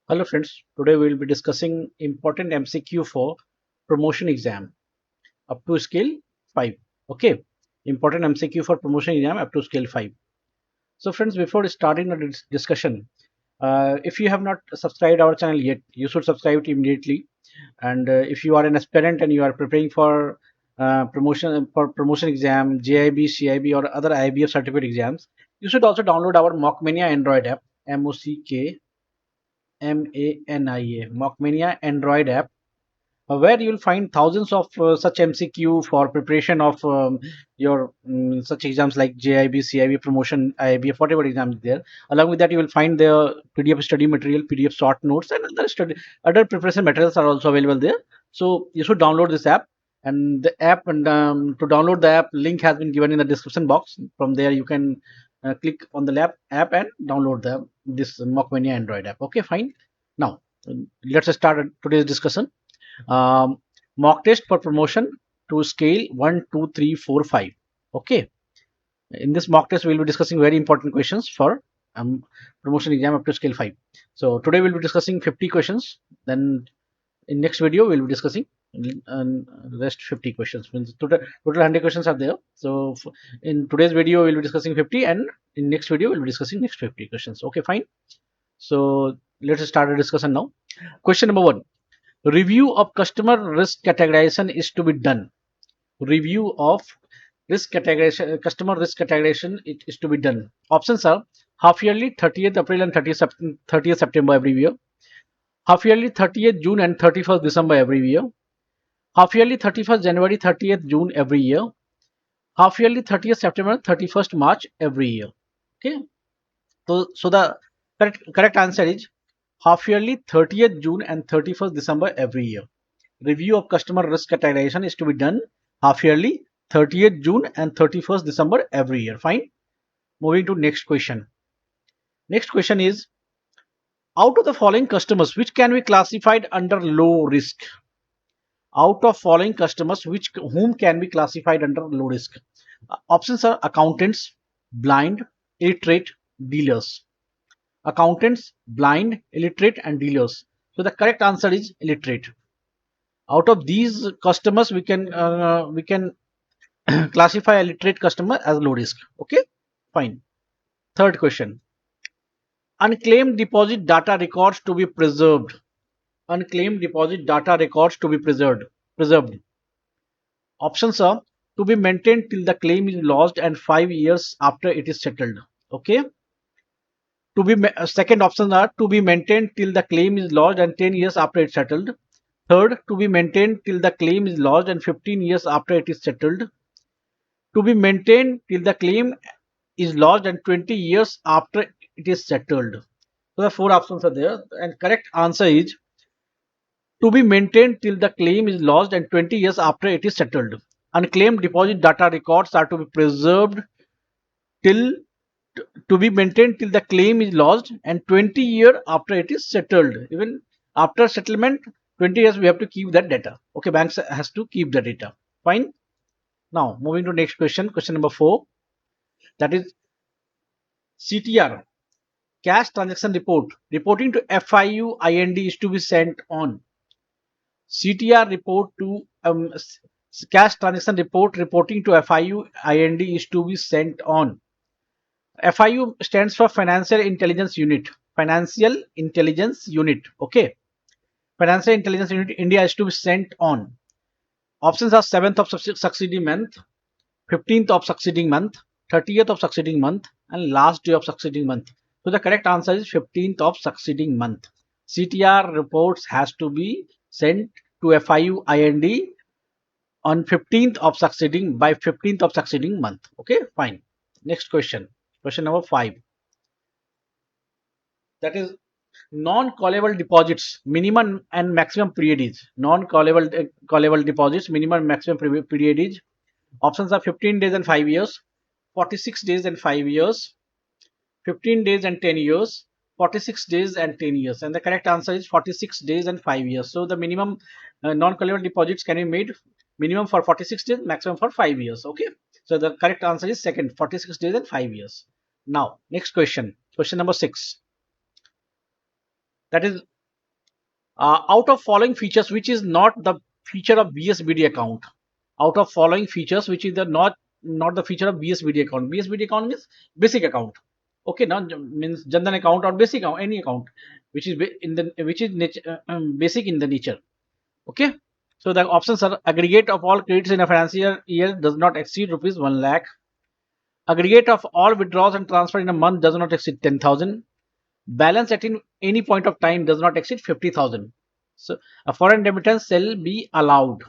Hello friends, today we will be discussing important MCQ for promotion exam up to scale 5. Okay, important MCQ for promotion exam up to scale 5. So friends, before starting the discussion, if you have not subscribed our channel yet, you should subscribe it immediately. And if you are an aspirant and you are preparing for promotion exam, JIB, CIB or other IBF certificate exams, you should also download our Mockmania Android app, Mockmania, Mockmania Android app, where you will find thousands of such MCQ for preparation of your such exams like JIB, CIB, promotion, IIBF, whatever exam is there. Along with that, you will find the PDF study material, PDF short notes, and other preparation materials are also available there. So you should download this app. And the app and to download the app, link has been given in the description box. From there, you can click on the app and download this Mockmania Android app. Okay, fine. Now let's start today's discussion. um, Mock test for promotion to scale 1 2 3 4 5. Okay, in this mock test we'll be discussing very important questions for promotion exam up to scale 5. So today we'll be discussing 50 questions, then in next video we'll be discussing rest 50 questions. Means total 100 questions are there. So in today's video we'll be discussing 50, and in next video we'll be discussing next 50 questions. Okay, fine. So let's start the discussion now. Question number 1: review of customer risk categorization is to be done. Review of customer risk categorization, it is to be done. Options are half yearly, 30th April and 30th September every year; half yearly, 30th June and 31st December every year; half yearly, 31st January, 30th June every year; half yearly, 30th September, 31st March every year. Okay, so the correct answer is half yearly, 30th June and 31st December every year. Review of customer risk categorization is to be done half yearly, 30th June and 31st December every year. Fine. Moving to next question. Next question is, out of the following customers, which can be classified under low risk? Out of following customers, which whom can be classified under low risk? Options are accountants, blind, illiterate, dealers. Accountants, blind, illiterate, and dealers. So the correct answer is illiterate. Out of these customers, we can classify a literate customer as low risk. Okay, fine. Third question: unclaimed deposit data records to be preserved. Unclaimed deposit data records to be preserved. Options are to be maintained till the claim is lodged and 5 years after it is settled. Okay, second options are to be maintained till the claim is lodged and 10 years after it's settled. Third, to be maintained till the claim is lodged and 15 years after it is settled. To be maintained till the claim is lodged and 20 years after it is settled. So the four options are there, and correct answer is to be maintained till the claim is lodged and 20 years after it is settled. Unclaimed deposit data records are to be preserved till to be maintained till the claim is lodged and 20 years after it is settled. Even after settlement, 20 years we have to keep that data. Okay, banks has to keep the data. Fine. Now moving to next question, question number 4. That is CTR, cash transaction report reporting to FIU IND is to be sent on. CTR report to cash transaction report reporting to FIU IND is to be sent on. FIU stands for Financial Intelligence Unit. Financial Intelligence Unit. Okay. Financial Intelligence Unit India is to be sent on. Options are 7th of succeeding month, 15th of succeeding month, 30th of succeeding month, and last day of succeeding month. So the correct answer is 15th of succeeding month. CTR reports has to be sent to FIU IND on 15th of succeeding by 15th of succeeding month. Okay, fine. Next question. Question number 5. That is non-callable deposits minimum and maximum period is. Non-callable deposits minimum and maximum period is. Options are 15 days and 5 years, 46 days and 5 years, 15 days and 10 years, 46 days and 10 years. And the correct answer is 46 days and 5 years. So the minimum non-callable deposits can be made minimum for 46 days, maximum for 5 years. Okay. So the correct answer is second, 46 days and 5 years. Now, next question. Question number 6. That is Out of following features, which is not the feature of BSBD account. Out of following features, which is the not the feature of BSBD account. BSBD account means basic account. Okay, now means Jandan account or basic account, any account which is basic in the nature. Okay, so the options are: aggregate of all credits in a financial year does not exceed rupees 1 lakh. Aggregate of all withdrawals and transfer in a month does not exceed 10,000. Balance at any point of time does not exceed 50,000. So a foreign remittance shall be allowed.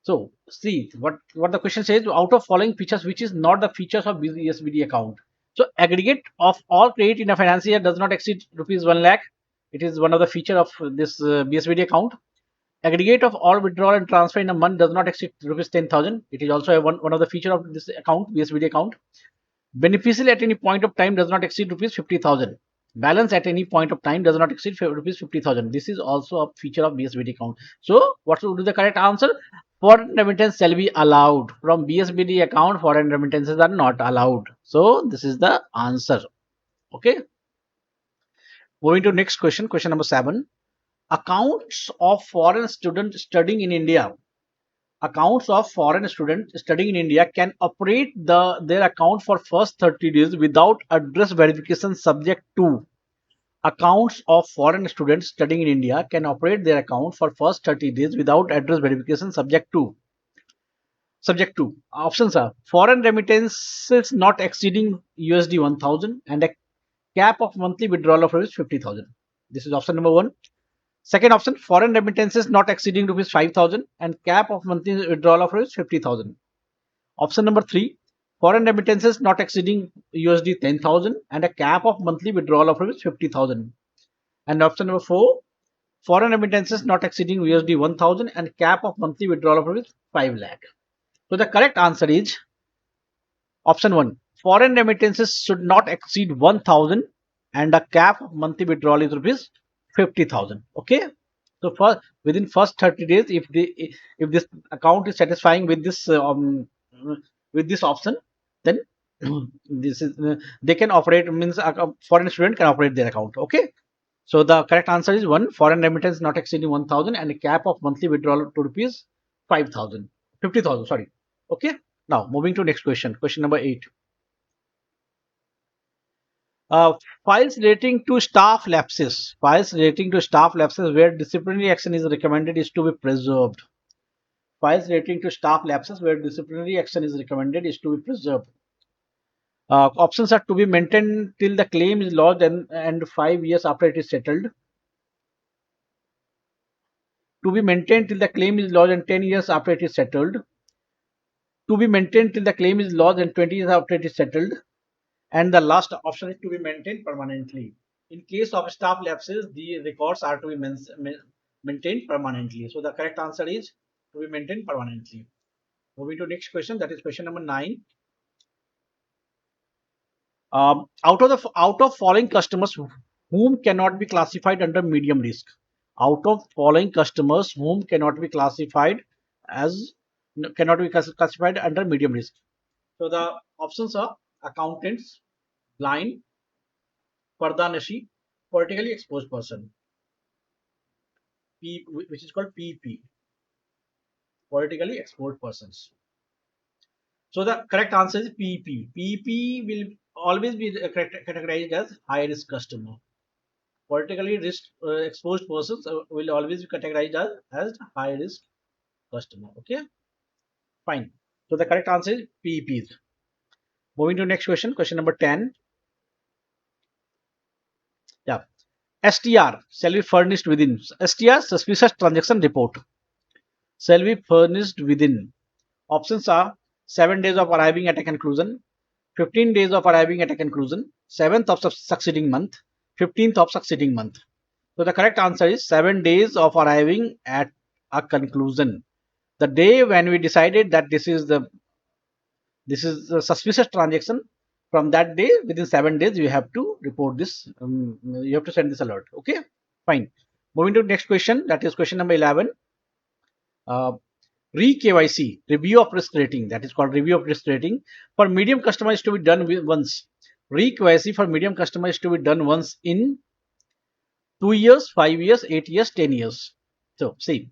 So see what the question says: out of following features, which is not the features of BSBD account. So aggregate of all credit in a financial year does not exceed rupees 1 lakh. It is one of the feature of this BSBD account. Aggregate of all withdrawal and transfer in a month does not exceed rupees 10,000. It is also one of the feature of this account, BSBD account. Beneficial at any point of time does not exceed rupees 50,000. Balance at any point of time does not exceed rupees 50,000. This is also a feature of BSBD account. So what would be the correct answer? Foreign remittance shall be allowed. From BSBD account, foreign remittances are not allowed. So this is the answer. Okay. Moving to next question, question number 7. Accounts of foreign students studying in India. Accounts of foreign students studying in India can operate their account for first 30 days without address verification subject to. Accounts of foreign students studying in India can operate their account for first 30 days without address verification subject to. Subject to. Options are: foreign remittances not exceeding USD 1000 and a cap of monthly withdrawal of rupees 50,000. This is option number 1. Second option: foreign remittances not exceeding rupees 5,000 and cap of monthly withdrawal of rupees 50,000. Option number 3: foreign remittances not exceeding USD 10,000 and a cap of monthly withdrawal of rupees 50,000. And option number 4: foreign remittances not exceeding USD 1,000 and cap of monthly withdrawal of rupees 5 lakh. So the correct answer is option 1. Foreign remittances should not exceed 1,000 and a cap of monthly withdrawal is rupees 50,000. Okay. So for within first 30 days, if this account is satisfying with this option, then this is they can operate, means a foreign student can operate their account. Okay. So the correct answer is 1. Foreign remittance not exceeding 1,000 and a cap of monthly withdrawal to rupees 5,000, 50,000. Sorry. Okay. Now moving to next question. Question number 8. Uh, Files relating to staff lapses. Files relating to staff lapses where disciplinary action is recommended is to be preserved. Files relating to staff lapses where disciplinary action is recommended is to be preserved. Options are: to be maintained till the claim is lodged and 5 years after it is settled. To be maintained till the claim is lodged and 10 years after it is settled. To be maintained till the claim is lodged and 20 years after it is settled. And the last option is to be maintained permanently. In case of staff lapses, the records are to be maintained permanently. So the correct answer is to be maintained permanently. Moving to next question, that is question number 9. Out of following customers whom cannot be classified under medium risk. Out of following customers whom cannot be classified as cannot be classified under medium risk. So the options are: accountants, blind, Pardanashi, politically exposed person, which is called PP, politically exposed persons. So the correct answer is PP. PP will always be categorized as high risk customer. Politically exposed persons will always be categorized as high risk customer. Okay, fine. So the correct answer is PPs. Moving to next question, question number 10. Yeah. STR shall be furnished within. STR, suspicious transaction report, shall be furnished within. Options are: 7 days of arriving at a conclusion, 15 days of arriving at a conclusion, 7th of succeeding month, 15th of succeeding month. So the correct answer is 7 days of arriving at a conclusion. The day when we decided that this is a suspicious transaction, from that day within 7 days you have to report this. You have to send this alert. Okay, fine. Moving to next question, that is question number 11. Uh, Re-KYC, review of risk rating, that is called review of risk rating. For medium customers to be done once. Re-KYC for medium customers to be done once in 2 years, 5 years, 8 years, 10 years. So see,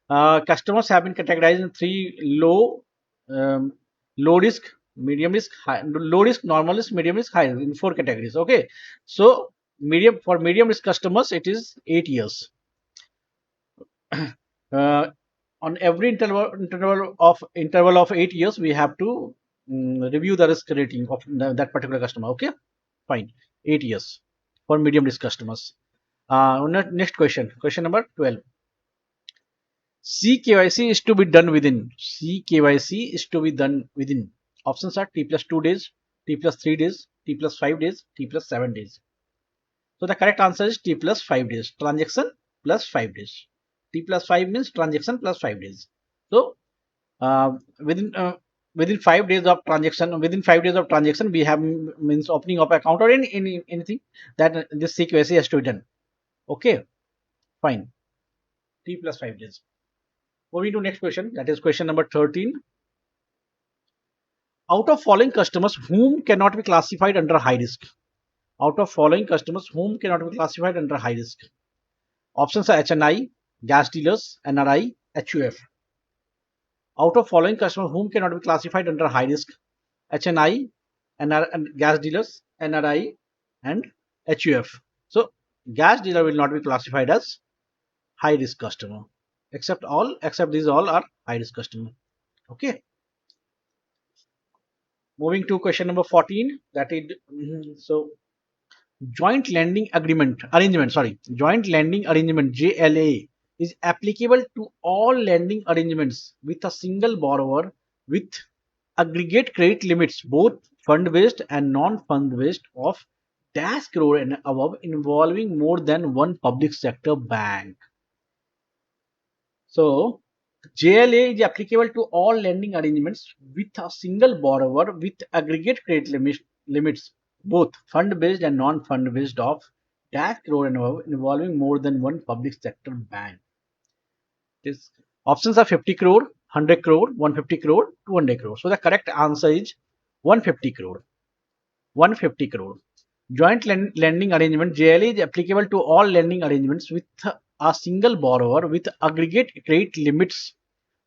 customers have been categorized in three um, low risk, medium risk, low risk, normal risk, medium risk, high risk, in four categories. Okay, so medium risk customers, it is 8 years. uh, on every interval of 8 years, we have to review the risk rating of that particular customer. Okay, fine, 8 years for medium risk customers. Next question number 12. CKYC is to be done within. CKYC is to be done within. Options are T plus 2 days, T plus 3 days, T plus 5 days, T plus 7 days. So the correct answer is T plus 5 days. Transaction plus 5 days. T plus 5 means transaction plus 5 days. So uh, within uh, within 5 days of transaction, we have means opening of account or anything that this CKYC has to be done. Okay, fine. T plus 5 days. Moving to next question, that is question number 13. Out of following customers, whom cannot be classified under high risk? Out of following customers, whom cannot be classified under high risk? Options are HNI, gas dealers, NRI, HUF. Out of following customers, whom cannot be classified under high risk? HNI, NR, and gas dealers, NRI, and HUF. So gas dealer will not be classified as high risk customer. Except these all are high risk customer. Okay. Moving to question number 14. That is so joint lending arrangement JLA is applicable to all lending arrangements with a single borrower with aggregate credit limits, both fund based and non fund based, of dash crore and above, involving more than one public sector bank. So JLA is applicable to all lending arrangements with a single borrower with aggregate credit limits, both fund-based and non-fund-based, of dash crore and above, involving more than one public sector bank. This options are 50 crore, 100 crore, 150 crore, 200 crore. So the correct answer is 150 crore. 150 crore. Joint lending arrangement JLA is applicable to all lending arrangements with a single borrower with aggregate credit limits,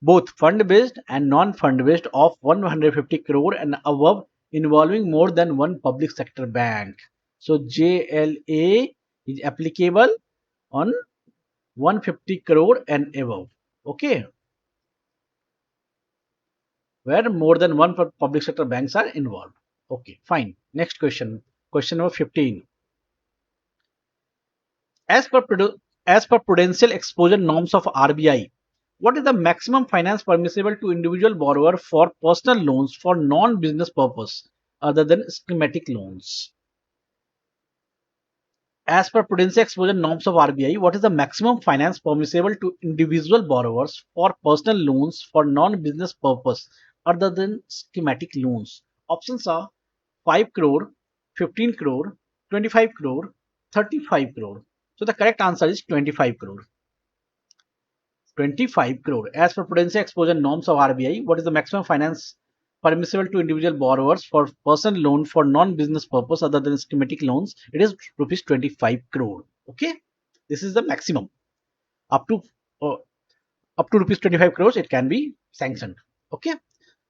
both fund-based and non-fund-based, of 150 crore and above, involving more than one public sector bank. So JLA is applicable on 150 crore and above. Okay, where more than one public sector banks are involved. Okay, fine. Next question. Question number 15. As per prudential exposure norms of RBI, what is the maximum finance permissible to individual borrower for personal loans for non-business purpose other than schematic loans? As per prudential exposure norms of RBI, what is the maximum finance permissible to individual borrowers for personal loans for non-business purpose other than schematic loans? Options are 5 crore, 15 crore, 25 crore, 35 crore. So the correct answer is 25 crore. 25 crore. As per prudential exposure norms of RBI, what is the maximum finance permissible to individual borrowers for personal loan for non-business purpose other than schematic loans? It is rupees 25 crore. Okay, this is the maximum. Up to uh, rupees 25 crores, it can be sanctioned. Okay.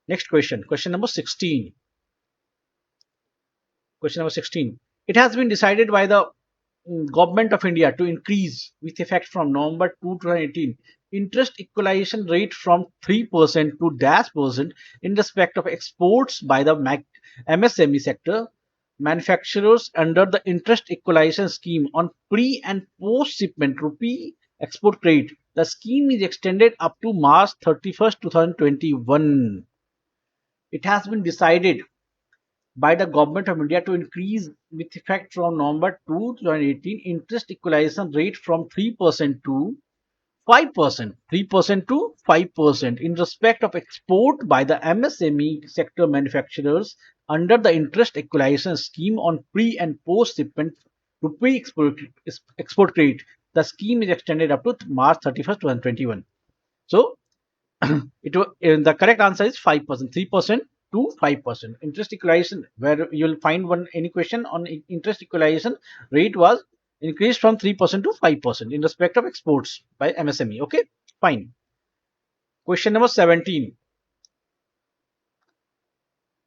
Next question. Question number 16. Question number 16. It has been decided by the Government of India to increase, with effect from November 2, 2018, interest equalization rate from 3% to dash percent in respect of exports by the MSME sector manufacturers under the interest equalization scheme on pre and post shipment rupee export credit. The scheme is extended up to March 31st, 2021. It has been decided by the Government of India to increase, with effect from November 2, 2018, interest equalization rate from 3% to 5%, 3% to 5% in respect of export by the MSME sector manufacturers under the interest equalization scheme on pre and post shipment rupee export credit. The scheme is extended up to March 31st, 2021. So the correct answer is 5%, 3% to 5%. Interest equalization, where you'll find one any question on interest equalization rate, was increased from 3% to 5% in respect of exports by MSME. Okay, fine. Question number 17.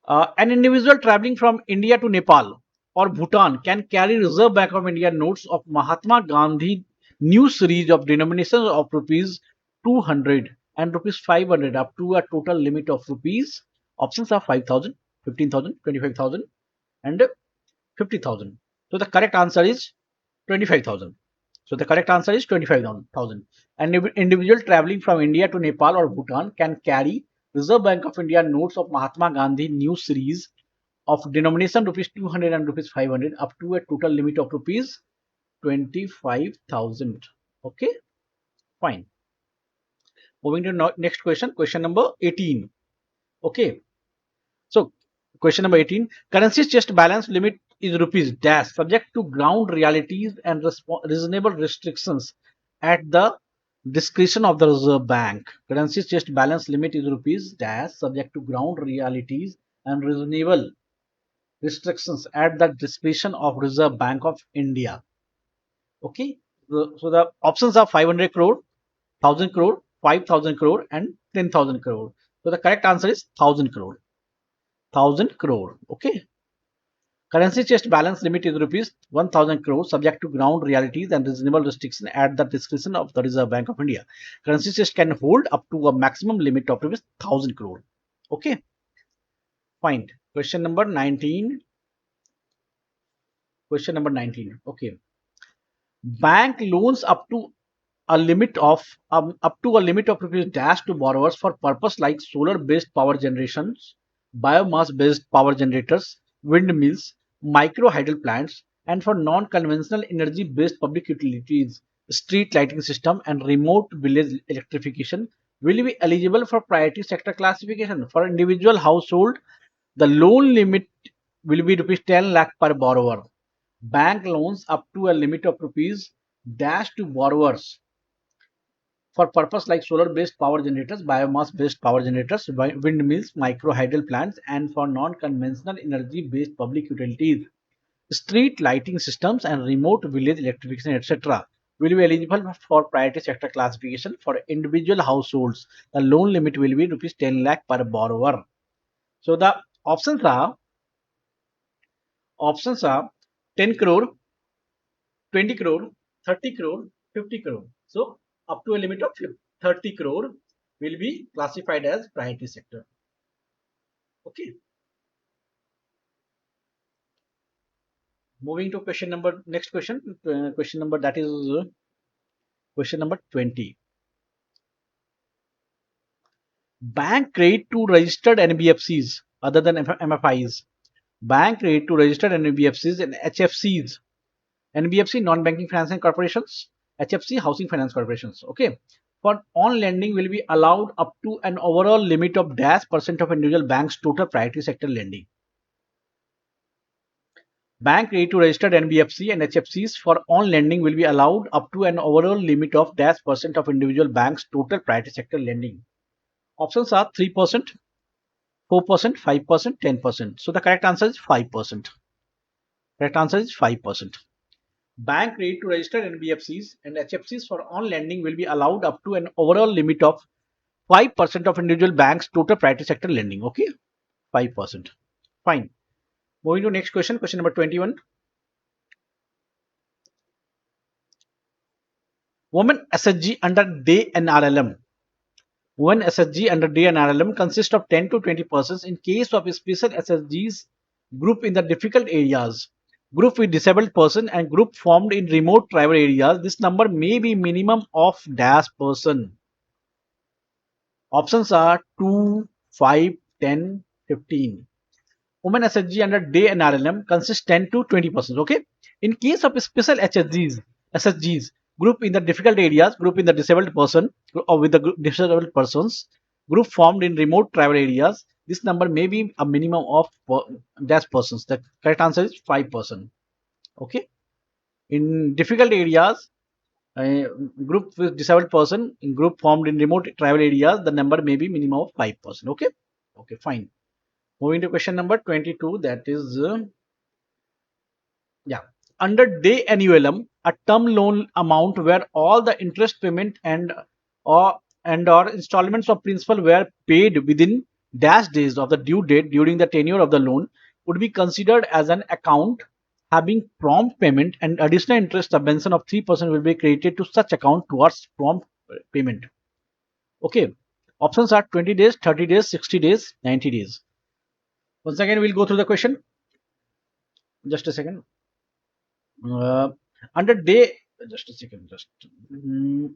An individual traveling from India to Nepal or Bhutan can carry Reserve Bank of India notes of Mahatma Gandhi new series of denominations of rupees 200 and rupees 500 up to a total limit of rupees. Options are 5,000, 15,000, 25,000, and 50,000. So the correct answer is 25,000. So the correct answer is 25,000. An individual traveling from India to Nepal or Bhutan can carry Reserve Bank of India notes of Mahatma Gandhi new series of denomination rupees 200 and rupees 500 up to a total limit of rupees 25,000. Okay, fine. Moving to next question, question number 18. Okay, so question number 18. Currency's chest balance limit is rupees dash subject to ground realities and reasonable restrictions at the discretion of the Reserve Bank. Currency's chest balance limit is rupees dash subject to ground realities and reasonable restrictions at the discretion of Reserve Bank of India. Okay, so the options are 500 crore, 1000 crore, 5000 crore, and 10,000 crore. So the correct answer is 1000 crore. 1000 crore. Okay. Currency chest balance limit is rupees 1000 crore subject to ground realities and reasonable restriction at the discretion of the Reserve Bank of India. Currency chest can hold up to a maximum limit of rupees 1000 crore. Okay. Fine. Question number 19. Question number 19. Okay. Bank loans up to a limit of rupees dash to borrowers for purpose like solar based power generations, biomass based power generators, windmills, micro hydel plants, and for non conventional energy based public utilities, street lighting system, and remote village electrification will be eligible for priority sector classification. For individual household, the loan limit will be rupees 10 lakh per borrower. Bank loans up to a limit of rupees dash to borrowers for purpose like solar based power generators, biomass based power generators, windmills, micro hydel plants, and for non conventional energy based public utilities, street lighting systems, and remote village electrification, etc. will be eligible for priority sector classification. For individual households, the loan limit will be rupees 10 lakh per borrower. So the options are options are 10 crore, 20 crore, 30 crore, 50 crore. So up to a limit of 30 crore will be classified as priority sector. Okay. Moving to question number next question. Question number that is question number 20. Bank credit to registered NBFCs other than MFIs. Bank credit to registered NBFCs and HFCs. NBFC non-banking financing corporations, HFC housing finance corporations. Okay. For on lending will be allowed up to an overall limit of dash percent of individual bank's total priority sector lending. Bank credit to registered NBFC and HFCs for on lending will be allowed up to an overall limit of dash percent of individual bank's total priority sector lending. Options are 3%, 4%, 5%, 10%. So the correct answer is 5%. Correct answer is 5%. Bank credit to registered NBFCs and HFCs for on lending will be allowed up to an overall limit of 5% of individual banks' total priority sector lending. Okay, 5%. Fine. Moving to next question, question number 21. Women SHG under day and RLM. Women SHG under day and RLM consists of 10 to 20% in case of special SHGs group in the difficult areas, group with disabled person, and group formed in remote tribal areas. This number may be minimum of dash person. Options are 2, 5, 10, 15. Women SHG under day and RLM consists 10 to 20%. Okay. In case of special SHGs, group in the difficult areas, group in the disabled person, or with the disabled persons, group formed in remote tribal areas, this number may be a minimum of dash persons. The correct answer is 5%. Okay. In difficult areas, group with disabled person, in group formed in remote tribal areas, the number may be minimum of 5%. Okay. Okay, fine. Moving to question number 22, that is, yeah. under day annuallum, a term loan amount where all the interest payment and or installments of principal were paid within dash days of the due date during the tenure of the loan would be considered as an account having prompt payment, and additional interest subvention of 3% will be credited to such account towards prompt payment. Okay. Options are 20 days, 30 days, 60 days, 90 days. Once again, we'll go through the question. Just a second. Uh, under day, just a second. Mm,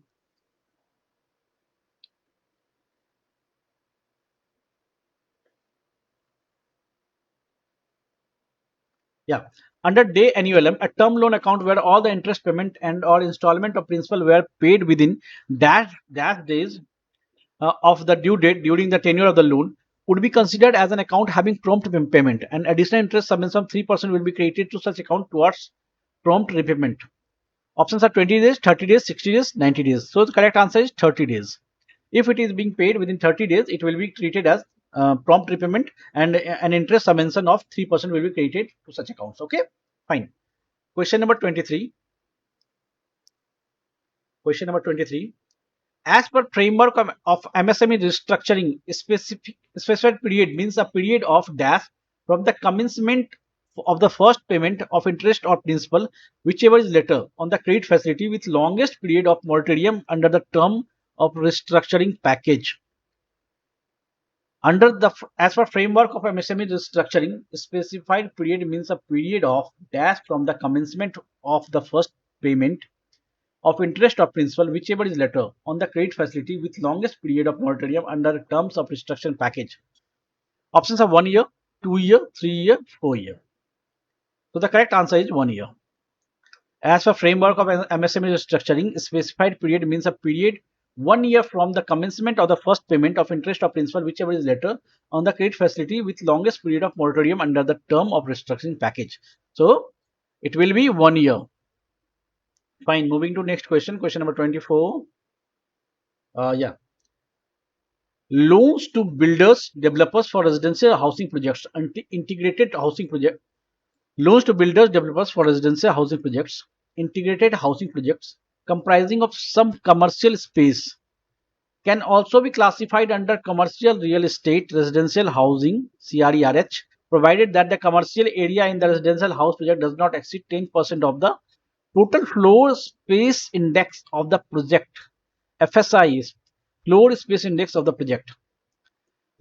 yeah. Under day annuallum, a term loan account where all the interest payment and/or installment of principal were paid within dash days of the due date during the tenure of the loan would be considered as an account having prompt payment, and additional interest subvention of 3% will be credited to such account towards prompt repayment. Options are 20 days, 30 days, 60 days, 90 days. So the correct answer is 30 days. If it is being paid within 30 days, it will be treated as prompt repayment, and an interest subvention of 3% will be credited to such accounts. Okay, fine. Question number 23. Question number 23. As per framework of MSME restructuring, specified period means a period of dash from the commencement of the first payment of interest or principal, whichever is later, on the credit facility with longest period of moratorium under the term of restructuring package. Under the as per framework of MSME restructuring, specified period means a period of dash from the commencement of the first payment of interest or principal, whichever is later, on the credit facility with longest period of moratorium under terms of restructuring package. Options are 1 year, 2 year, 3 year, 4 year. So the correct answer is 1 year. As for framework of MSME restructuring, specified period means a period 1 year from the commencement of the first payment of interest or principal, whichever is later, on the credit facility with longest period of moratorium under the term of restructuring package. So it will be 1 year. Fine. Moving to next question. Question number 24. Yeah. Loans to builders, developers for residential housing projects, integrated housing project. Loans to builders, developers for residential housing projects, integrated housing projects comprising of some commercial space can also be classified under commercial real estate residential housing CRERH, provided that the commercial area in the residential house project does not exceed 10% of the total floor space index of the project. FSI is floor space index of the project.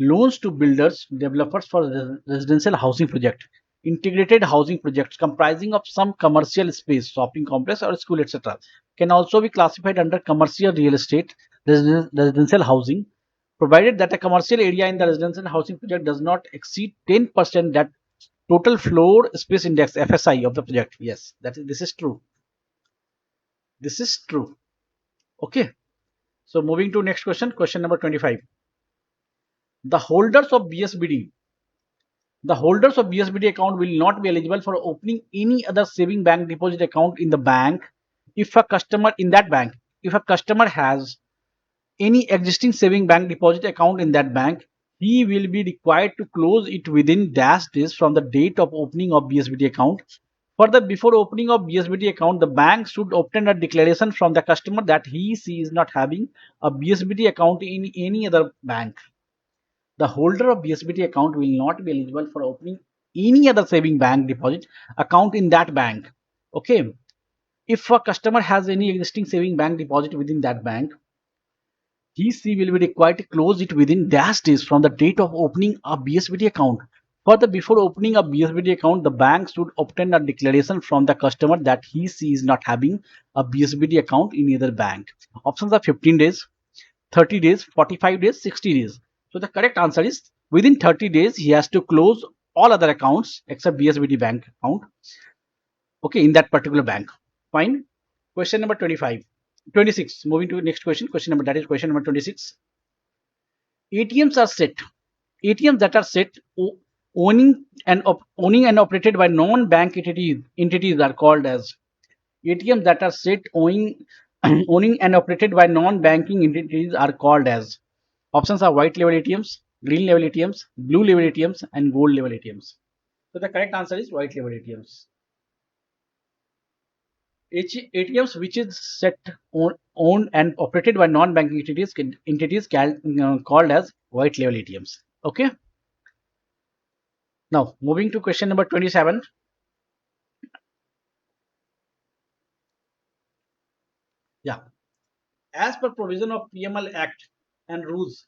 Loans to builders, developers for residential housing project, integrated housing projects comprising of some commercial space, shopping complex or school, etc., can also be classified under commercial real estate residential housing, provided that a commercial area in the residential housing project does not exceed 10% that total floor space index FSI of the project. Yes, this is true. This is true. Okay. So moving to next question, question number 25. The holders of BSBD The holders of BSBD account will not be eligible for opening any other saving bank deposit account in the bank if a customer in that bank, if a customer has any existing saving bank deposit account in that bank, he will be required to close it within dash days from the date of opening of BSBD account. Further, before opening of BSBD account, the bank should obtain a declaration from the customer that he is not having a BSBD account in any other bank. The holder of BSBD account will not be eligible for opening any other saving bank deposit account in that bank. Okay. If a customer has any existing saving bank deposit within that bank, he will be required to close it within dash days from the date of opening a BSBD account. Further, before opening a BSBD account, the bank should obtain a declaration from the customer that he is not having a BSBD account in either bank. Options are 15 days, 30 days, 45 days, 60 days. So the correct answer is within 30 days, he has to close all other accounts except BSBD bank account. Okay, in that particular bank. Fine. Question number 25. 26. Moving to next question. Question number 26. ATMs are set. ATMs that are set owning and operated by non-bank entities are called as ATMs that are set owning and operated by non-banking entities are called as. Options are white label ATMs, green label ATMs, blue label ATMs, and gold label ATMs. So the correct answer is white label ATMs. ATMs which is owned and operated by non-banking entities called as white label ATMs. Okay. Now moving to question number 27. Yeah. As per provision of PML Act and rules,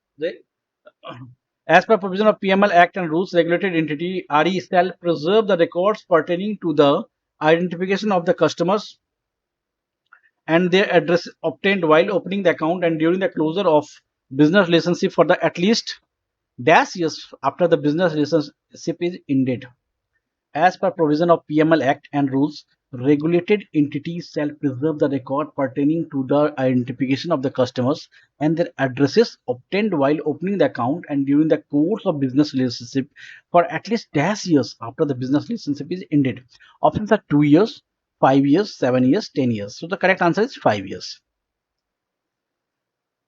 as per provision of PML Act and rules, regulated entity RE shall preserve the records pertaining to the identification of the customers and their address obtained while opening the account and during the closure of business relationship for the at least dash years after the business relationship is ended. As per provision of PML Act and rules, regulated entities shall preserve the record pertaining to the identification of the customers and their addresses obtained while opening the account and during the course of business relationship for at least dash years after the business relationship is ended. Options are 2 years, 5 years, 7 years, 10 years. So the correct answer is 5 years.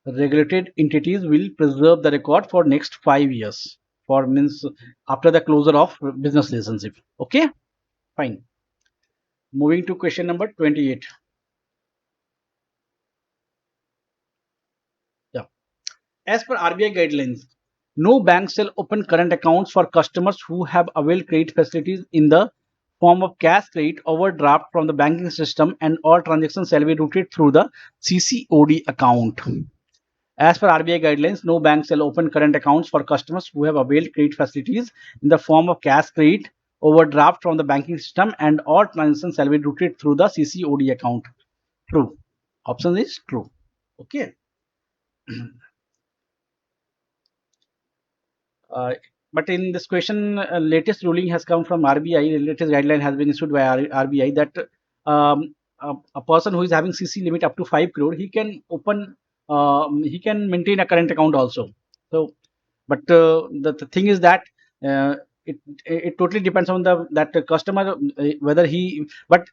Regulated entities will preserve the record for next 5 years for means after the closure of business relationship. Okay, fine. Moving to question number 28. Yeah. As per RBI guidelines, no bank shall open current accounts for customers who have availed credit facilities in the form of cash credit overdraft from the banking system, and all transactions shall be routed through the CCOD account. As per RBI guidelines, no bank shall open current accounts for customers who have availed credit facilities in the form of cash credit overdraft from the banking system, and all transactions shall be routed through the CCOD account. True. Option is true. Okay. Uh, but in this question, latest ruling has come from RBI. Latest guideline has been issued by RBI that a person who is having CC limit up to 5 crore, he can open, he can maintain a current account also. So, but the thing is that uh, it totally depends on the that the customer whether he but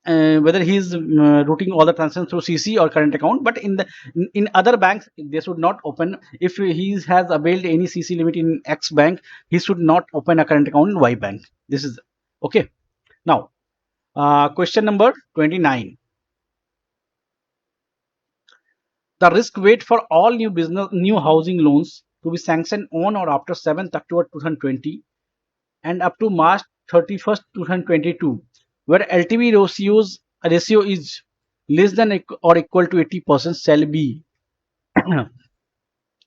whether he is routing all the transactions through CC or current account. But in other banks, they should not open. If he has availed any CC limit in X bank, he should not open a current account in Y bank. This is okay. Now, question number 29. The risk weight for all new housing loans to be sanctioned on or after 7th October 2020 and up to March 31st, 2022, where LTV ratio is less than or equal to 80% shall be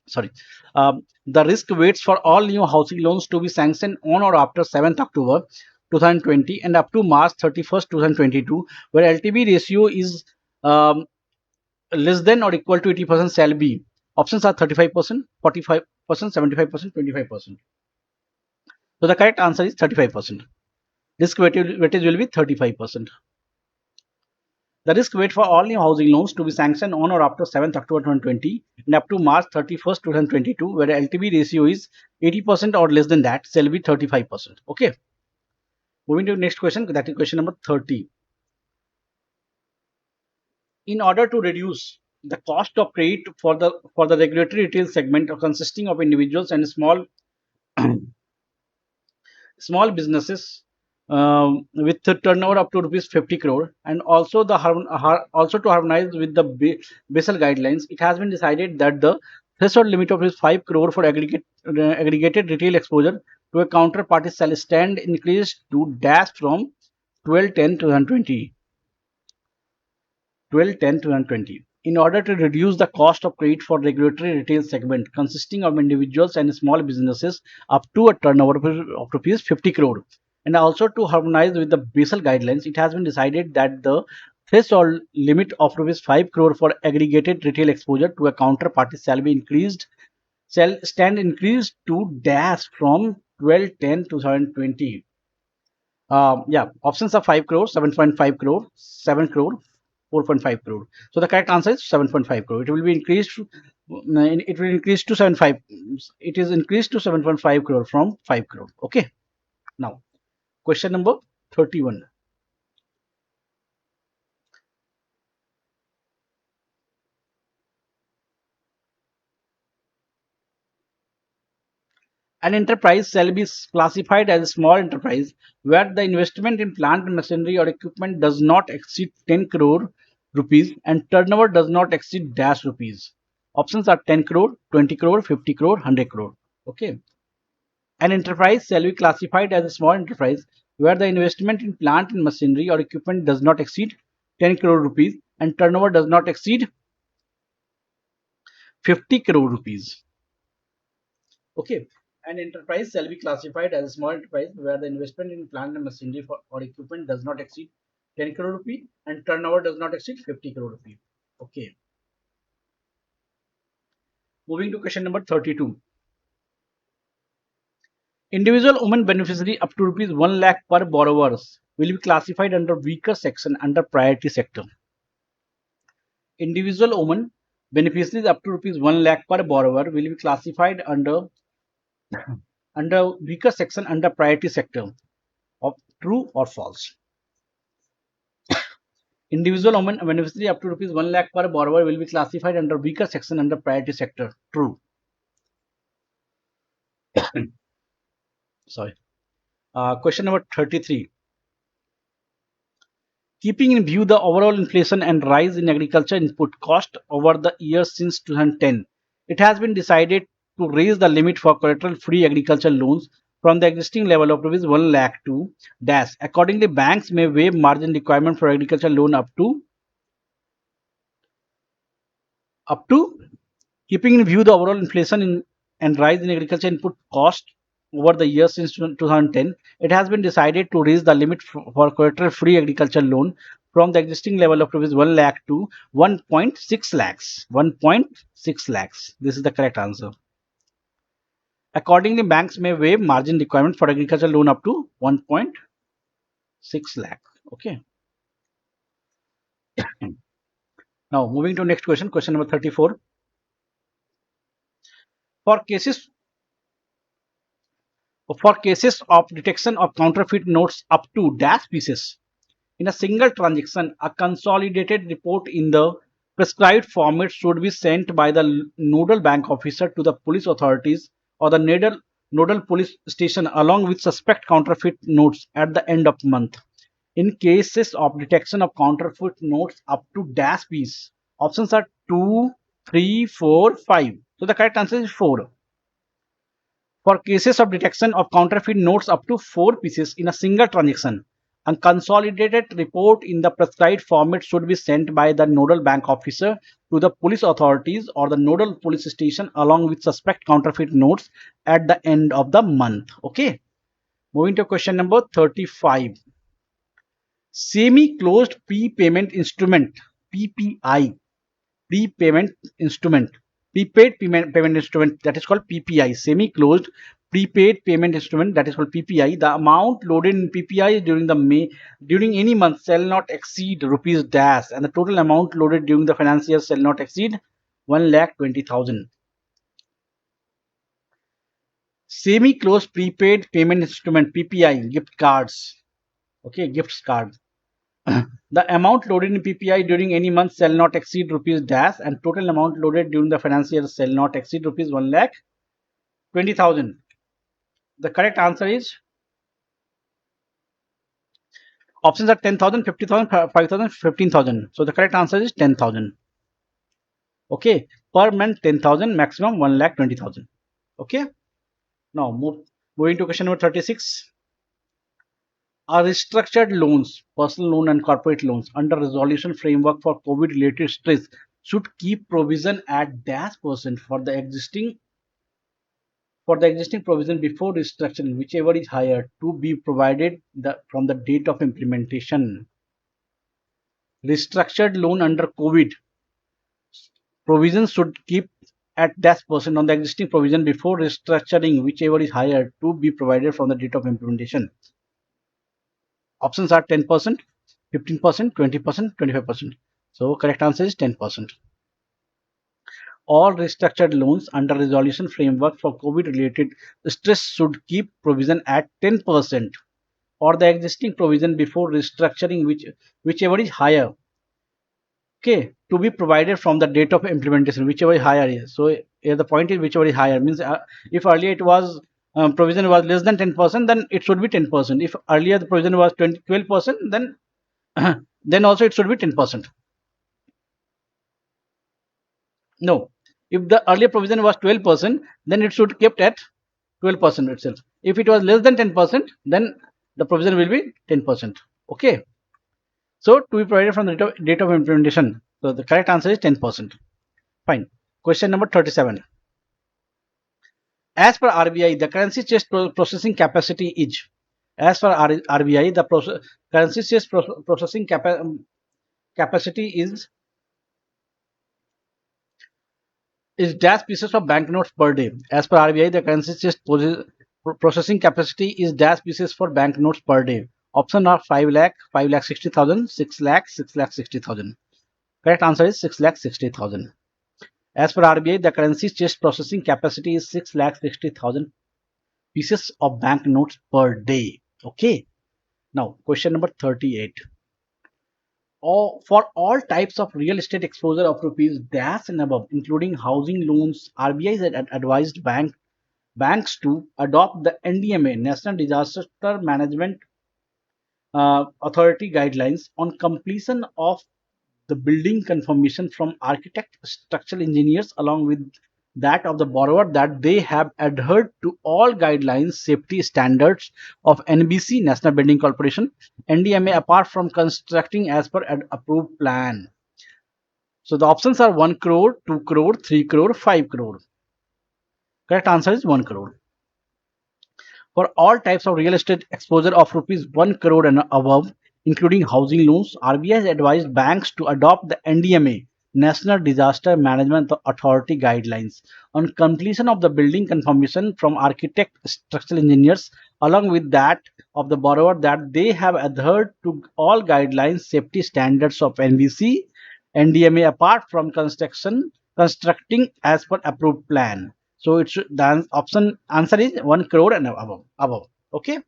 sorry. The risk weights for all new housing loans to be sanctioned on or after 7th October 2020 and up to March 31st, 2022, where LTV ratio is less than or equal to 80% shall be. Options are 35%, 45%, 75%, 25%. So the correct answer is 35%. Risk weightage will be 35%. The risk weight for all new housing loans to be sanctioned on or after 7th October 2020 and up to March 31st, 2022, where the LTV ratio is 80% or less than that, shall be 35%. Okay. Moving to the next question, that is question number 30. In order to reduce the cost of credit for the regulatory retail segment consisting of individuals and small businesses with a turnover up to rupees 50 crore, and also also to harmonize with the Basel guidelines, it has been decided that the threshold limit of rupees 5 crore for aggregated retail exposure to a counterparty shall stand increased to dash from 12/10/2020. 12/10/2020. In order to reduce the cost of credit for regulatory retail segment consisting of individuals and small businesses up to a turnover of rupees 50 crore, and also to harmonize with the Basel guidelines, it has been decided that the threshold limit of rupees 5 crore for aggregated retail exposure to a counterparty shall stand increased to dash from 12/10/2020. Yeah, options are 5 crore, 7.5 crore, 7 crore, 4.5 crore. So the correct answer is 7.5 crore. It will be increased. It will increase to 7.5. It is increased to 7.5 crore from 5 crore. Okay. Now, question number 31. An enterprise shall be classified as a small enterprise where the investment in plant machinery or equipment does not exceed 10 crore rupees and turnover does not exceed dash rupees. Options are 10 crore, 20 crore, 50 crore, 100 crore. Okay. An enterprise shall be classified as a small enterprise where the investment in plant and machinery or equipment does not exceed 10 crore rupees and turnover does not exceed 50 crore rupees. Okay. An enterprise shall be classified as a small enterprise where the investment in plant and machinery or equipment does not exceed 10 crore rupee and turnover does not exceed 50 crore rupee. Okay. Moving to question number 32. Individual women beneficiary up to rupees 1 lakh per borrowers will be classified under weaker section under priority sector. Individual women beneficiaries up to rupees 1 lakh per borrower will be classified under weaker section under priority sector. Of true or false? Individual women beneficiary up to rupees 1 lakh per borrower will be classified under weaker section under priority sector. True. Sorry. Question number 33. Keeping in view the overall inflation and rise in agriculture input cost over the years since 2010, it has been decided to raise the limit for collateral-free agriculture loans from the existing level of rupees 1 lakh to dash. Accordingly, banks may waive margin requirement for agriculture loan up to keeping in view the overall and rise in agriculture input cost over the years since 2010, it has been decided to raise the limit for collateral-free agriculture loan from the existing level of rupees 1 lakh to 1.6 lakhs. 1.6 lakhs. This is the correct answer. Accordingly, banks may waive margin requirement for agriculture loan up to 1.6 lakh. Okay. Now, moving to next question, question number 34. For cases for cases of detection of counterfeit notes up to dash pieces in a single transaction, a consolidated report in the prescribed format should be sent by the nodal bank officer to the police authorities or the nodal police station along with suspect counterfeit notes at the end of month. In cases of detection of counterfeit notes up to dash piece, options are 2, 3, 4, 5. So the correct answer is 4. For cases of detection of counterfeit notes up to 4 pieces in a single transaction, a consolidated report in the prescribed format should be sent by the nodal bank officer to the police authorities or the nodal police station along with suspect counterfeit notes at the end of the month. Okay. Moving to question number 35. Semi-closed prepayment instrument PPI prepayment instrument prepaid payment instrument that is called PPI, semi-closed prepaid payment instrument that is called PPI. The amount loaded in PPI during any month shall not exceed rupees dash and the total amount loaded during the financial year shall not exceed 1,20,000. Semi-closed prepaid payment instrument PPI gift cards. Okay, gift card. The amount loaded in PPI during any month shall not exceed rupees dash and total amount loaded during the financial year shall not exceed rupees 1,20,000. The correct answer is options are 10,000, 50,000, 5,000, 15,000. So the correct answer is 10,000. Okay, per month 10,000, maximum 1,20,000. Okay, now moving to question number 36. Are restructured loans, personal loan and corporate loans under resolution framework for COVID related stress should keep provision at dash percent for the existing provision before restructuring, whichever is higher, to be provided from the date of implementation. Restructured loan under COVID provisions should keep at dash percent on the existing provision before restructuring, whichever is higher, to be provided from the date of implementation. Options are 10%, 15%, 20%, 25%. So correct answer is 10%. All restructured loans under resolution framework for COVID related stress should keep provision at 10% or the existing provision before restructuring whichever is higher. Okay, to be provided from the date of implementation, whichever is higher is. So the point is whichever is higher means if earlier it was provision was less than 10%, then it should be 10%. If earlier the provision was 12%, then then also it should be 10%. No, if the earlier provision was 12%, then it should kept at 12% itself. If it was less than 10%, then the provision will be 10%. Okay. So to be provided from the date of implementation. So the correct answer is 10%. Fine. Question number 37. As per RBI, the currency chest processing capacity is. As per RBI, the currency chest processing capacity is dash pieces of banknotes per day. As per RBI, the currency chest processing capacity is dash pieces for banknotes per day. Option are 5 lakh, 5 lakh 60,000, 6 lakh, 6 lakh 60,000. Correct answer is 6 lakh 60,000. As per RBI, the currency chest processing capacity is 6 lakh 60,000 pieces of banknotes per day. Okay. Now, question number 38. For all types of real estate exposure of rupees dash and above, including housing loans, RBI has advised banks to adopt the NDMA, National Disaster Management Authority guidelines on completion of the building confirmation from architect structural engineers along with that of the borrower that they have adhered to all guidelines safety standards of NBC, National Building Corporation, NDMA, apart from constructing as per approved plan. So the options are 1 crore, 2 crore, 3 crore, 5 crore. Correct answer is 1 crore. For all types of real estate exposure of rupees 1 crore and above, including housing loans, RBI has advised banks to adopt the NDMA, National Disaster Management Authority guidelines on completion of the building confirmation from architect structural engineers along with that of the borrower that they have adhered to all guidelines safety standards of NBC, NDMA apart from constructing as per approved plan. So it's the option answer is 1 crore and above. Okay.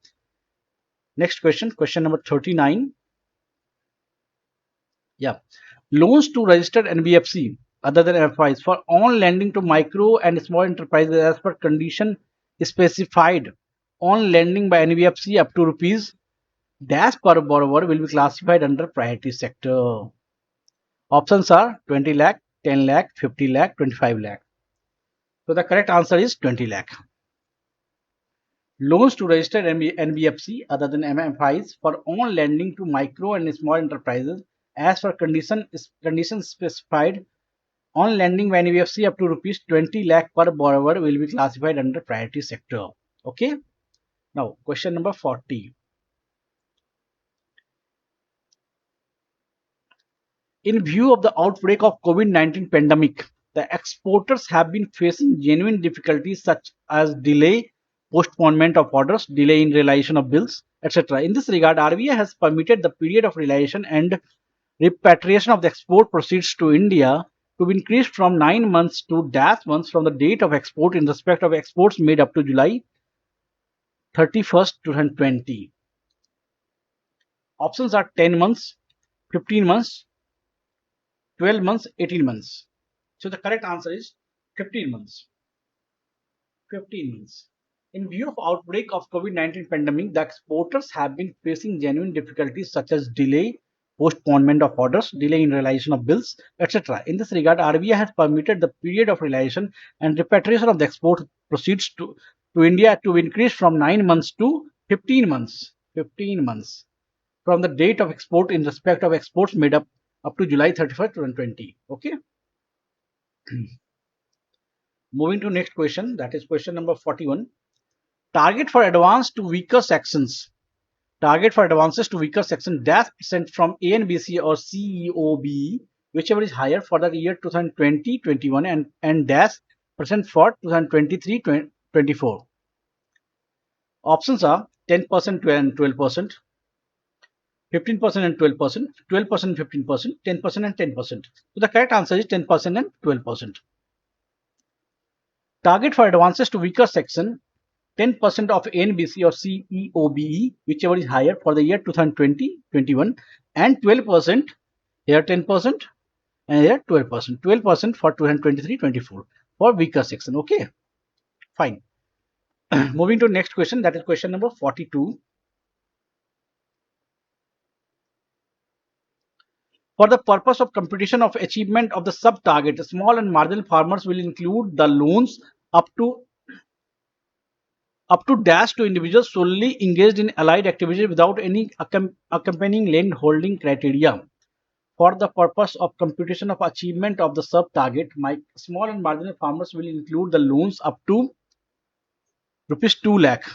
Next question, question number 39. Yeah. Loans to registered NBFC other than FIs for on lending to micro and small enterprises as per condition specified on lending by NBFC up to rupees dash per borrower will be classified under priority sector. Options are 20 lakh, 10 lakh, 50 lakh, 25 lakh. So the correct answer is 20 lakh. Loans to registered NBFC other than MFIs for on lending to micro and small enterprises as per conditions specified on lending by NBFC up to rupees 20 lakh per borrower will be classified under priority sector. Okay. Now question number 40. In view of the outbreak of COVID-19 pandemic, the exporters have been facing genuine difficulties such as delay, postponement of orders, delay in realization of bills, etc. In this regard, RBI has permitted the period of realization and repatriation of the export proceeds to India to be increased from 9 months to dash months from the date of export in respect of exports made up to July 31st, 2020. Options are 10 months, 15 months, 12 months, 18 months. So the correct answer is 15 months. 15 months. In view of outbreak of COVID-19 pandemic, the exporters have been facing genuine difficulties such as delay, postponement of orders, delay in realization of bills, etc. In this regard, RBI has permitted the period of realization and repatriation of the export proceeds to India to increase from 9 months to 15 months. 15 months from the date of export in respect of exports made up to July 31st, 2020. Okay. Moving to next question, that is question number 41. Target for advance to weaker sections. Target for advances to weaker section dash percent from ANBC or CEOB, whichever is higher for the year 2020-21 and dash percent for 2023-24. Options are 10% and 12%, 15% and 12%, 12% and 15%, 10% and 10%. So the correct answer is 10% and 12%. Target for advances to weaker section 10% of ANBC or CEOBE, whichever is higher for the year 2020-21 and 12%, here 10% and here 12%, 12% for 2023-24 for weaker section. Okay, fine. Moving to next question, that is question number 42. For the purpose of computation of achievement of the sub-target, small and marginal farmers will include the loans up to dash to individuals solely engaged in allied activities without any accompanying land holding criteria. For the purpose of computation of achievement of the sub-target, my small and marginal farmers will include the loans up to rupees 2 lakh.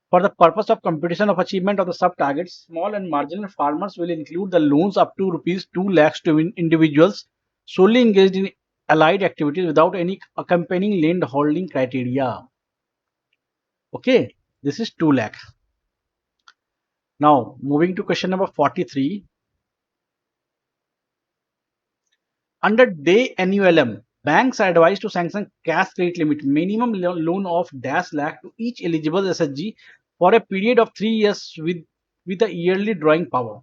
For the purpose of computation of achievement of the sub-targets, small and marginal farmers will include the loans up to rupees 2 lakhs to individuals solely engaged in allied activities without any accompanying land holding criteria. Okay, this is 2 lakh. Now, moving to question number 43. Under day NULM, banks are advised to sanction cash credit limit minimum loan of dash lakh to each eligible SHG for a period of 3 years with a yearly drawing power.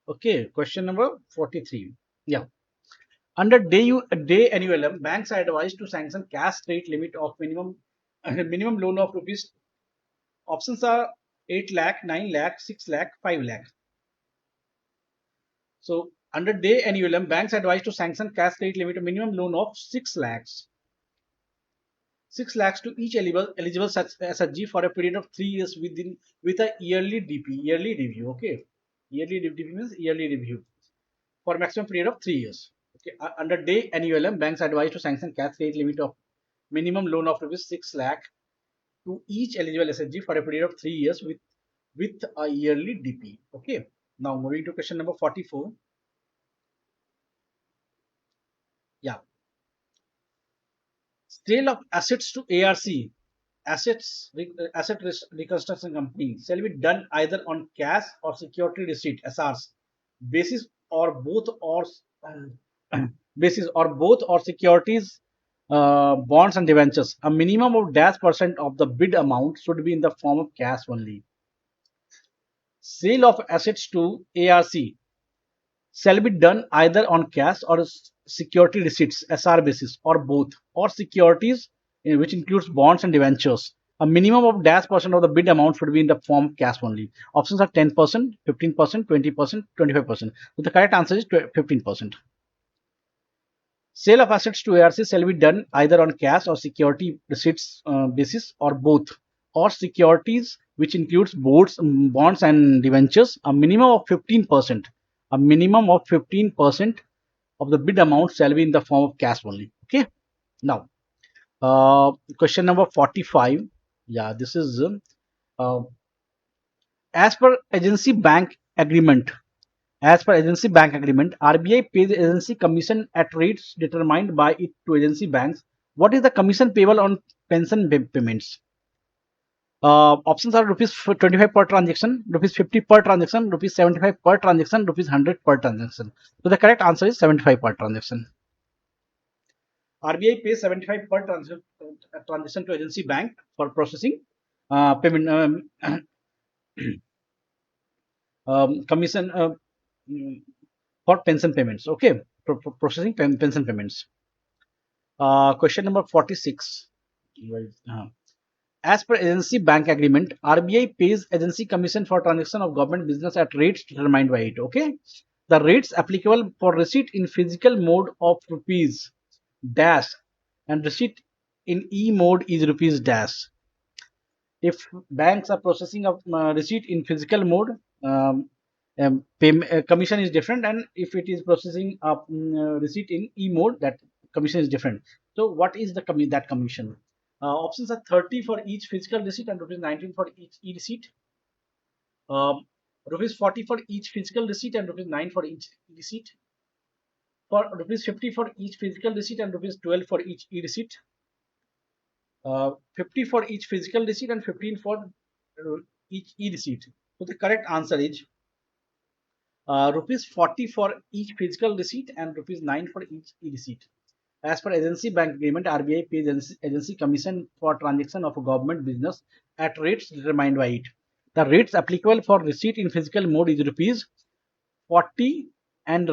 Okay, question number 43. Yeah. Under day NULM, banks are advised to sanction cash credit limit of minimum loan of rupees. Options are 8 lakh, 9 lakh, 6 lakh, 5 lakh. So under day NULM, banks are advised to sanction cash credit limit of minimum loan of 6 lakhs. 6 lakhs to each eligible such SHG for a period of 3 years with a yearly review. Okay, yearly DP means yearly review for a maximum period of 3 years. Okay, under day NULM, banks are advised to sanction cash credit limit of minimum loan of rupees 6 lakh to each eligible SHG for a period of 3 years with a yearly DP. Okay, now moving to question number 44. Yeah, sale of assets to ARC, asset reconstruction company, shall be done either on cash or security receipt (SRs) basis or both or securities, bonds and debentures. A minimum of dash percent of the bid amount should be in the form of cash only. Sale of assets to ARC shall be done either on cash or security receipts (SR) basis or both, or securities, which includes bonds and debentures. A minimum of dash percent of the bid amount should be in the form of cash only. Options are 10%, 15%, 20%, 25%. So the correct answer is 15%. Sale of assets to ARC shall be done either on cash or security receipts basis or both, or securities, which includes bonds and debentures. A minimum of 15%. A minimum of 15% of the bid amount shall be in the form of cash only. Okay. Now, question number 45. Yeah, this is uh, as per agency bank agreement. As per agency bank agreement, RBI pays agency commission at rates determined by it to agency banks. What is the commission payable on pension payments? Options are rupees 25 per transaction, rupees 50 per transaction, rupees 75 per transaction, rupees 100 per transaction. So the correct answer is 75 per transaction. RBI pays 75 per transaction to agency bank for processing payment commission for pension payments. Okay, processing pension payments. Question number 46. As per agency bank agreement, RBI pays agency commission for transaction of government business at rates determined by it. Okay, the rates applicable for receipt in physical mode of rupees dash and receipt in e mode is rupees dash. If banks are processing of receipt in physical mode, commission is different, and if it is processing of receipt in e mode, that commission is different. So what is the that commission? Options are 30 for each physical receipt and rupees 19 for each e receipt. Rupees 40 for each physical receipt and rupees 9 for each e receipt. For rupees 50 for each physical receipt and rupees 12 for each e receipt. 50 for each physical receipt and 15 for each e receipt. So the correct answer is rupees 40 for each physical receipt and rupees 9 for each e receipt. As per agency bank agreement, RBI pays agency commission for transaction of a government business at rates determined by it. The rates applicable for receipt in physical mode is rupees 40 and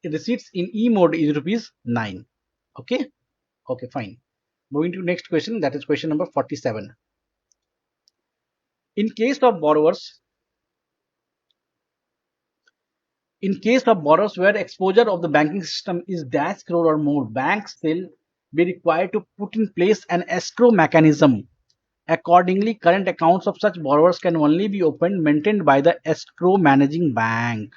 receipts in e mode is rupees 9. Okay. Okay, fine. Moving to next question, that is question number 47. In case of borrowers, in case of borrowers where exposure of the banking system is dash crore or more, banks will be required to put in place an escrow mechanism. Accordingly, current accounts of such borrowers can only be opened maintained by the escrow managing bank.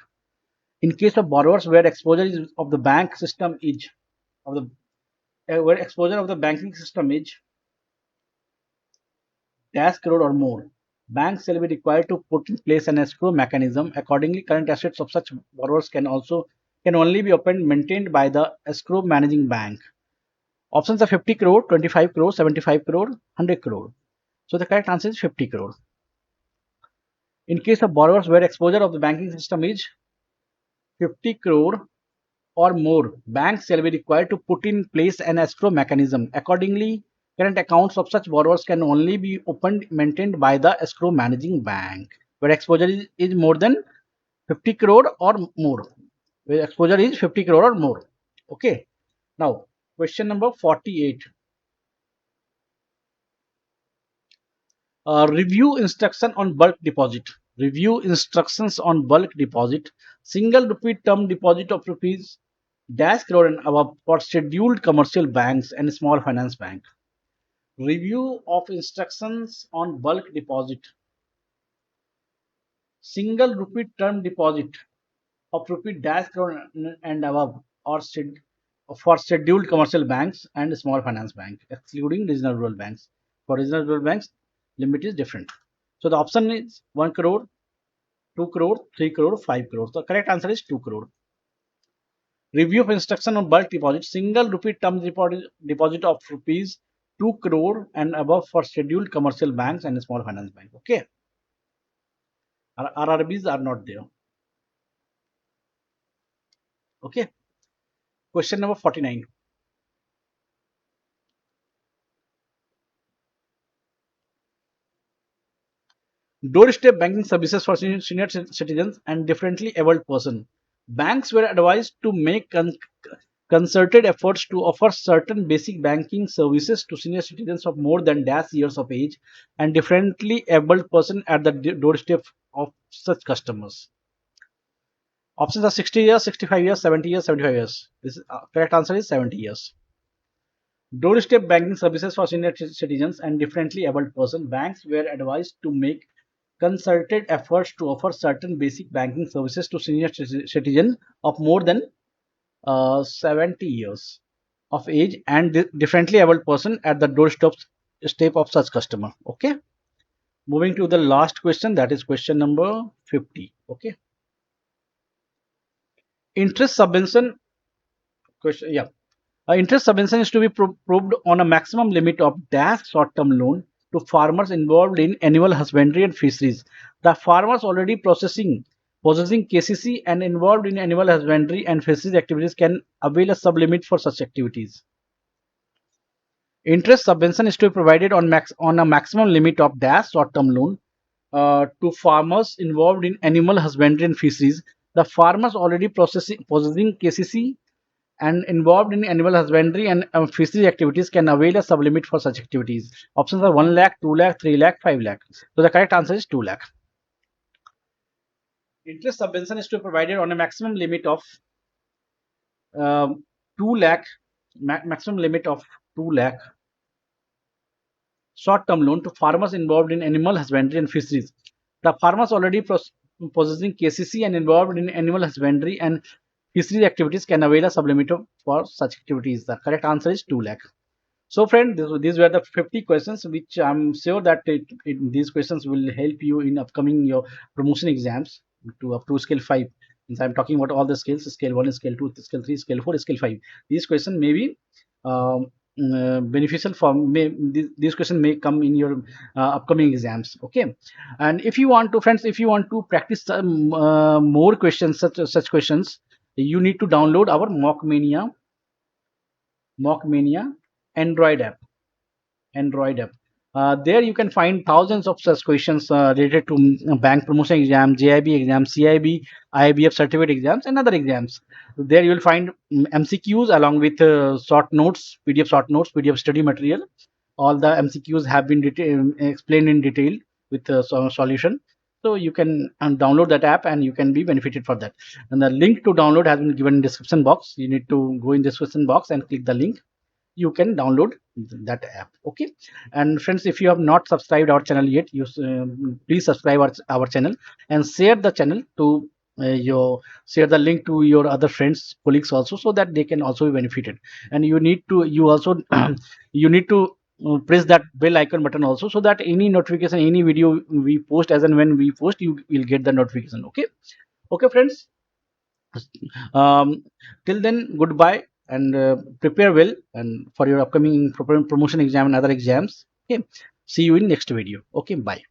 In case of borrowers where exposure is of the bank system is of the where exposure of the banking system is dash crore or more, banks shall be required to put in place an escrow mechanism. Accordingly, current assets of such borrowers can only be opened maintained by the escrow managing bank. Options are 50 crore, 25 crore, 75 crore, 100 crore. So the correct answer is 50 crore. In case of borrowers where exposure of the banking system is 50 crore or more, banks shall be required to put in place an escrow mechanism. Accordingly, current accounts of such borrowers can only be opened maintained by the escrow managing bank, where exposure is more than 50 crore or more. Where exposure is 50 crore or more. Okay. Now, question number 48. Review instruction on bulk deposit. Review instructions on bulk deposit. Single rupee term deposit of rupees dash crore and above for scheduled commercial banks and small finance bank. Review of instructions on bulk deposit. Single rupee term deposit of rupee dash crore and above or for scheduled commercial banks and small finance bank, excluding regional rural banks. For regional rural banks, limit is different. So the option is 1 crore, 2 crore, 3 crore, 5 crore. The correct answer is 2 crore. Review of instruction on bulk deposit. Single rupee term deposit of rupees 2 crore and above for scheduled commercial banks and small finance bank. Okay. RRBs are not there. Okay. Question number 49. Doorstep banking services for senior citizens and differently abled person. Banks were advised to make concerted efforts to offer certain basic banking services to senior citizens of more than dash years of age and differently abled person at the doorstep of such customers. Options are 60 years, 65 years, 70 years, 75 years. This correct answer is 70 years. Doorstep banking services for senior citizens and differently abled person. Banks were advised to make concerted efforts to offer certain basic banking services to senior citizens of more than 70 years of age and differently abled person at the doorstep step of such customer. Okay. Moving to the last question, that is question number 50. Okay. Interest subvention question. Yeah. Interest subvention is to be proved on a maximum limit of dash short-term loan to farmers involved in animal husbandry and fisheries. The farmers already possessing KCC and involved in animal husbandry and fisheries activities can avail a sublimit for such activities. Interest subvention is to be provided on a maximum limit of dash short-term loan to farmers involved in animal husbandry and fisheries. The farmers already possessing KCC and involved in animal husbandry and fishery activities can avail a sublimit for such activities. Options are 1 lakh, 2 lakh, 3 lakh, 5 lakh. So the correct answer is 2 lakh. Interest subvention is to be provided on a maximum limit of 2 lakh, maximum limit of 2 lakh short-term loan to farmers involved in animal husbandry and fisheries. The farmers already possessing KCC and involved in animal husbandry and fisheries activities can avail a sublimit for such activities. The correct answer is 2 lakh. So, friend, these were the 50 questions, which I'm sure that these questions will help you in upcoming your promotion exams to up to skill 5. Since I'm talking about all the skills, scale 1, scale 2, scale 3, scale 4, scale 5. These questions may be um, beneficial for these questions may come in your upcoming exams. Okay, and if you want to, friends, if you want to practice more questions, such questions, you need to download our Mockmania Android app. There you can find thousands of such questions related to bank promotion exam, JIB exam, CIB, IIBF certificate exams, and other exams. There you will find MCQs along with short notes, PDF study material. All the MCQs have been explained in detail with solution. So you can download that app and you can be benefited for that. And the link to download has been given in description box. You need to go in description box and click the link. You can download that app. Okay. And friends, if you have not subscribed our channel yet, you please subscribe our channel and share the channel to share the link to your other friends, colleagues also, so that they can also be benefited. And you also you need to press that bell icon button also, so that any notification, any video we post, as and when we post, you will get the notification. Okay. Okay, friends. um, till then, goodbye, and prepare well and for your upcoming promotion exam and other exams. Okay, see you in next video. Okay, bye.